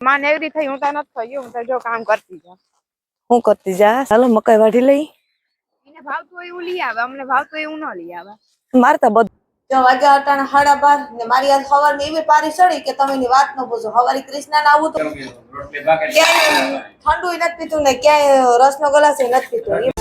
માં નેવરી થઈ હું તો નથી થયું હું તો જો કામ કરતી જા હું કરતી જા ચાલો મકાઈ વાઢી લઈ એને ભાવતું એવું લઈ આવે અમને ભાવતું એવું ન લઈ આવે મારે તો બધું જો વાગ્યા અટાણે 12:30 ને મારી આજ સવારની એવી પારી સડી કે તમે ની વાત ન પૂછો હવારી કૃષ્ણા ને આવું તો ક્યાંય ઠંડુ નથી પીતું ને ક્યાંય રસનો ગ્લાસ નથી પીતું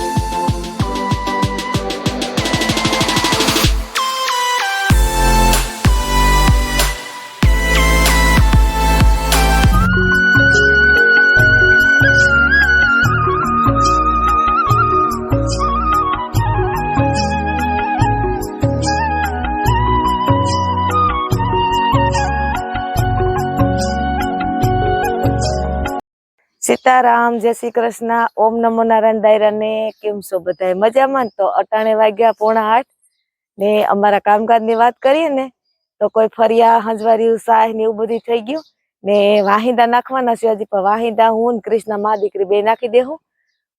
सीताराम जय श्री कृष्ण ओम नमो नारायण दायरा ने केम छो बधाय मजामां तो अटाणे वाग्या 7:45 ने अमारा कामकाज ની વાત કરીએ ને તો કોઈ ફરિયા હંજવારી સાહ ને એવું બધું થઈ ગયું ને વાહિંદા નાખવાના છે હજી પણ વાહિંદા હું ને કૃષ્ણ માં દીકરી બે નાખી દેહું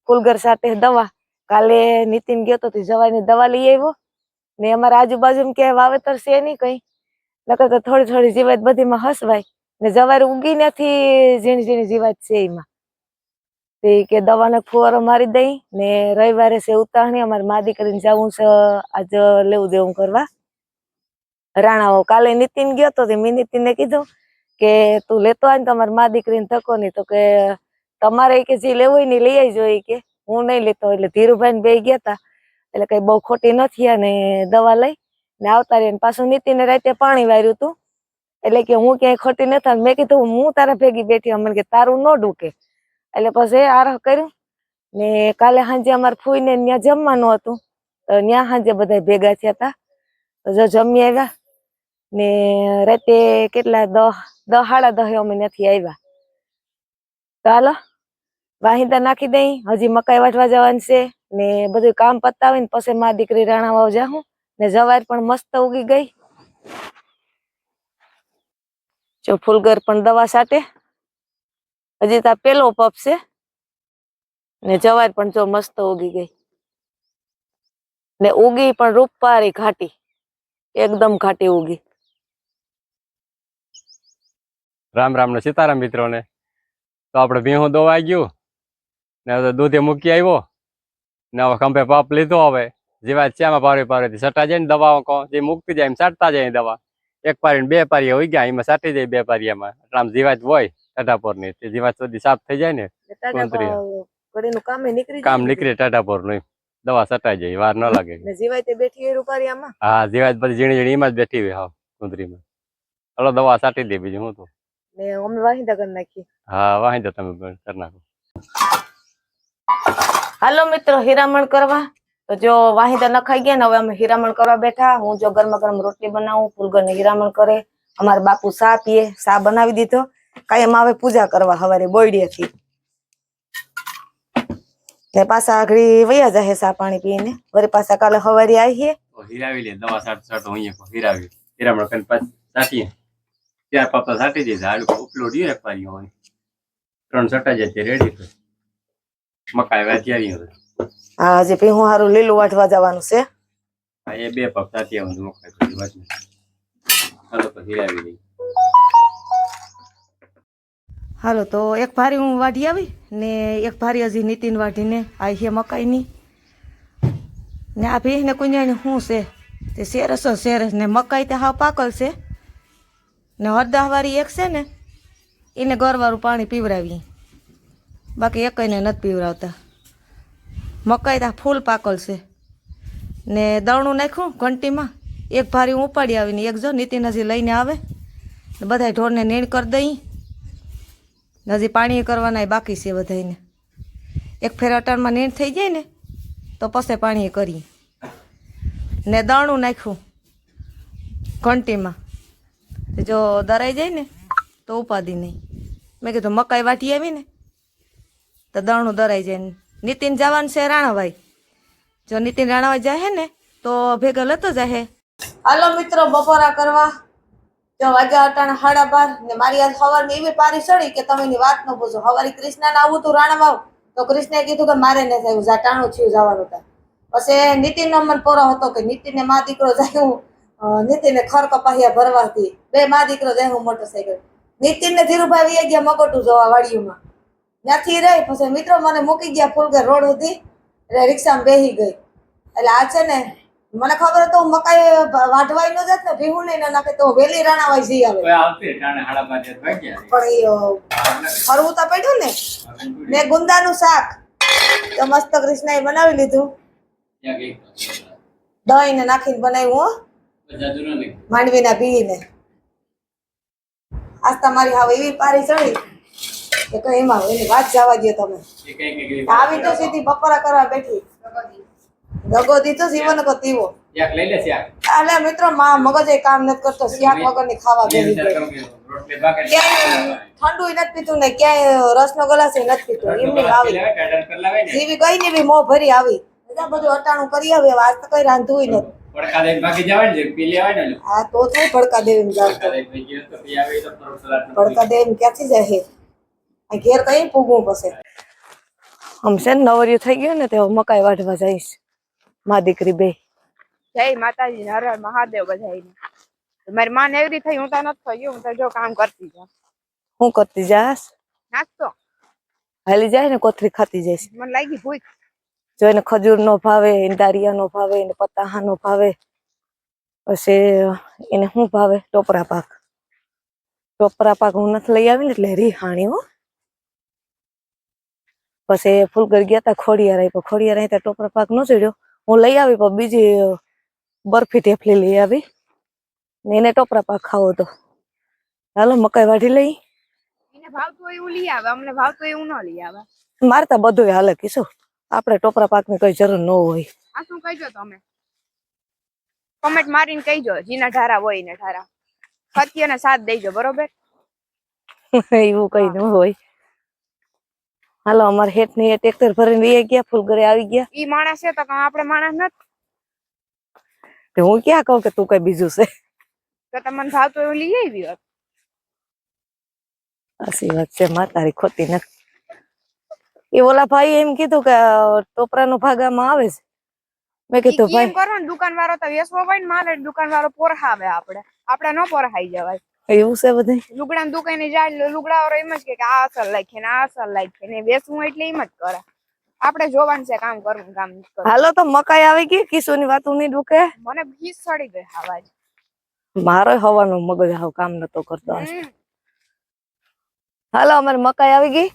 ફૂલગર સાથે દવા કાલે નીતિન ગયો તો જવાની દવા લઈ આવ્યો ને અમારા આજુબાજુમાં કે વાવેતર છે નહીં કઈ નકર તો થોડી થોડી જીવાત બધીમાં હસવાય ને જવારી ઉગી નથી ઝીણી ઝીણી જીવાત છે એમાં કે દવાનો ફુવારો મારી દઈ ને રવિવારે છે ઉતાવણી અમારે મા દીકરીને જવું છે આજ લેવું દેવું કરવા રાણાઓ કાલે નીતિન ગયો તો મેં નીતિનને કીધું કે તું લેતો આવ ને તમારી મા દીકરીને ધક્કો નહીં તો કે તમારે કે જે લેવું હોય ને લઈ આવજો કે હું નહીં લેતો એટલે ધીરુભાઈ ને બે ગયા હતા એટલે કઈ બહુ ખોટી નથી અને દવા લઈ ને આવતા રહી પાછું નીતિને રાતે પાણી વાર્યું હતું એટલે કે હું ક્યાંય ખોટી નથી મેં કીધું હું તારા ભેગી બેઠી અમને કે તારું ન ડૂકે એટલે પછી આરહ કર્યું ને કાલે સાંજે અમારે ફૂઈને ત્યાં જમવાનું હતું તો ત્યાં સાંજે બધા ભેગા થયા હતા તો જો જમી આવ્યા ને રાતે કેટલા 10 સાડા 10 અમે નથી આવ્યા તો હાલો વાહિંદા નાખી દઈ હજી મકાઈ વાટવા જવાનું છે ને બધું કામ પતાવીને પછી મા દીકરી રાણાવાવ જાઉં ને જવાર પણ મસ્ત ઉગી ગઈ જો ફૂલગર પણ દવા સાટે હજી તો પેલો પપ છે ને જવાર પણ જો મસ્ત ઉગી ગઈ ને ઉગી પણ રૂપારી ઘાટી એકદમ ઘાટી ઉગી રામ રામ ને સીતારામ મિત્રોને તો આપણે ભીહું દોવાઈ ગયું ને દૂધે મૂકી આવ્યો ને હવે ખંભે પપ લીધો હવે જીવાત શ્યામાં પારી પારી સટા જાય ને દવાઓ કહો જે મૂકતી જાય એમ સાટતા જાય દવા એક પારી બે પારી હોઈ ગયા એમાં સાટી જાય બે પારીયામાં એટલે આમ જીવાત હોય ટાઢાપોર ની તે જીવાત સુધી સાફ થઈ જાય ને કામ નીકળે ટાઢાપોર નું દવા સટાઈ જાય વાર ન લાગે હા જીવાત બધી ઝીણી ઝીણી એમાં જ બેઠી હોય હા કુંદરીમાં હલો દવા સાટી દે બીજું હું તો હા વાહિંદા તમે કરી નાખો હાલો મિત્રો હીરામણ કરવા તો જો વાહિંદા નખાઈ ગયા ને હવે અમે હીરામણ કરવા બેઠા હું જો ગરમા ગરમ રોટલી બનાવું ફૂલગર ને હીરામણ કરે અમારા બાપુ સા પીએ સા બનાવી દીધો કાયમ આવે પૂજા કરવા હવારે બોયડીએથી ને પાછા આગળ વયા જાય સા પાણી પીને વળી પાછા કાલે હવારે આવીએ હીરાવી લે દવા સાટો અહીંયા હીરાવી હીરામણ કરીને પાછા સાટીએ ત્યાર પાપા સાટી દે ઝાડ ઉપલો ડીએ પારી હોય 3 સટા જાય રેડી મકાઈ વાટિયારી હવે હા હજી ભીહું હારું લીલું વાટવા જવાનું છે હા એ બે પપ સાટી આવવાનું મકાઈ વાટી હાલો તો હીરાવી લઈ હાલો તો એક ભારી હું વાઢી આવી ને એક ભારી હજી નીતિન વાઢીને આ છે મકાઈની ને આ ભીહને કુંજાની શું છે તે શેરસ ને મકાઈ તે હાવ પાકલ છે ને હરદાહવારી એક છે ને એને ગરવાળું પાણી પીવડાવીએ બાકી એકઈને નથી પીવડાવતા મકાઈ તા ફૂલ પાકલ છે ને દળનું નાખ્યું ઘંટીમાં એક ભારી હું ઉપાડી આવીને એક જો નીતિન હજી લઈને આવે ને બધા ઢોરને નીણ કરી દઈ હજી પાણી કરવાના બાકી છે બધાને એક ફેર અટાણમાં નીણ થઈ જાય ને તો પછી પાણી કરીએ ને દળનું નાખ્યું ઘંટીમાં જો દરાઈ જાય ને તો ઉપાદી નહીં મેં કીધું મકાઈ વાટી આવી ને તો દળનું દરાઈ જાય નીતિન જવાનું છે રાણાભાઈ જો નીતિન રાણાભાઈ જાય ને તો ભેગા લેતો જાય હાલો મિત્રો બપોરા કરવા જો વાગ્યા અટાણે 12:30 ને મારી આજ સવારની એવી પારી સડી કે તમે ની વાત ન પૂછો હવારી કૃષ્ણા ને આવું તું રાણાવાવ તો કૃષ્ણે કીધું કે મારે ને થયું જાટાણું થયું જવાનું હતા પછી નીતિન નો મન પોરો હતો કે નીતિન ને મા દીકરો જાય નીતિને ખર કપાહિયા ભરવાથી બે મા દીકરો જાય હું મોટરસાઇકલ નીતિન ને ધીરુભાઈ વહી ગયા મકોટું જોવા વાડીઓમાં. ત્યાંથી રહી પછી મિત્રો મને મૂકી ગયા ફૂલગર રોડ સુધી, એટલે રિક્ષામાં બેસી ગઈ. એટલે આ છે ને મને ખબર હતો હું મકાઈ વાઢવાઈ ન જાત ને ભીહું નહીં ના નાખે તો વેલી રાણાવાઈ જઈ આવે. પણ એ ફરવું તો પડ્યું ને ગુંદાનું શાક તો મસ્ત કૃષ્ણએ બનાવી લીધું, દહીં ને નાખીને બનાવ્યું માંડવીના બીને. આજ તમારી હાવ એવી પારી ચડી કે કઈ એમાં એની વાત જવા દો તમે. આવી તો સીધી બપોરા કરવા બેઠી દગો દીધો જીવન કો દીવો. એટલે મિત્રો મગજ કામ નથી કરતો, શાક વગર ની ખાવા બેસી ક્યાંય ઠંડુ નથી પીતું ને ક્યાંય રસનો ગ્લાસ નથી પીતું. એમની આવી જીવી ગઈ ને બી મોં ભરી આવી બધું અટાણું કરી આવે. આજ તો કઈ રાંધવું નથી. હા તો શું ભડકા દેવી જાવ ભડકા દેવી ક્યાંથી જાય ઘેર કઈ પૂગવું પછી. આમ છે ને નવરિયું થઈ ગયું ને તે મકાઈ વાઢવા જઈશ મા દીકરી બે. જય માતાજી, હર હર મહાદેવ બધાયને. મારી માં એવરી થઈ, હું તો નથી થઈ. હું તો જો કામ કરતી જાઉં. હું કરતી જાસ? નાસ્તો હાલી જાય ને કોથરી ખાતી જઈશ. મને લાગી ભૂખ. જો એને ખજૂર નો ભાવે, એને દારિયા નો ભાવે, એને પતાહા નો ભાવે, પછી એને શું ભાવે? ટોપરા પાક. ટોપરા પાક હું નથી લઈ આવી ને એટલે રીહાણી હો. પછી ફૂલગર ગયા તા ખોડિયાર આવી, ખોડિયાર આવી ત્યાં ટોપરા પાક નો ચડ્યો. હું લઈ આવી પણ બીજી બરફી ઢેફલી લઈ આવી ને એને ટોપરા પાક ખાવો હતો. હાલો મકાઈ વાઢી લઈ. એને ભાવતું હોય એવું લઈ આવે, અમને ભાવતું એવું ન લઈ આવે. મારતા બધું હાલે કીશું, આપણે ટોપરા પાક ની કઈ જરૂર ન હોય. આ શું કહીજો તમે, કમેન્ટ મારીને કહીજો જીના ઢારા હોય ને ઢારા સત્ય ને સાથ દેજો, બરોબર? એવું કઈ ન હોય. હાલો અમારે હેઠ ની ટ્રેક્ટર ભરીને વી ગયા, ફૂલગરે આવી ગયા. ઈ માણસ છે તો આપણે માણસ નથી. હું ક્યાં કહું કે તું કઈ બીજું છે? તો તમને ભાવતું એવું લઈ આવી હોત. સાચી વાત છે, તારી ખોટી નથી. એ ઓલા ભાઈ એમ કીધું કે ટોપરા નો ભાગામાં આવે છે. મેં કીધું ભાઈ કરો ને દુકાન વાળો તો વેસવો હોય ને માલ, દુકાન વાળો પોરહાવે. આપણે ન પોરહાઈ જવાય. એવું છે બધું. લુગડા ની દુકાને જાય, લુગડા વાળો એમ જ કે આ અસર લાગે ને આ અસર લાગે ને વેચવું એટલે એમ જ કરે. આપણે જોવાનું છે કામ કરવું, કામ નથી કરવું. હાલો તો મકાઈ આવી ગઈ, કિશુ ની વાતું નહીં ડૂકે. મને ભીસ સડી ગઈ હવા. મારો હવાનો મગજ હાવ કામ નતો કરતો. હાલો અમારી મકાઈ આવી ગઈ.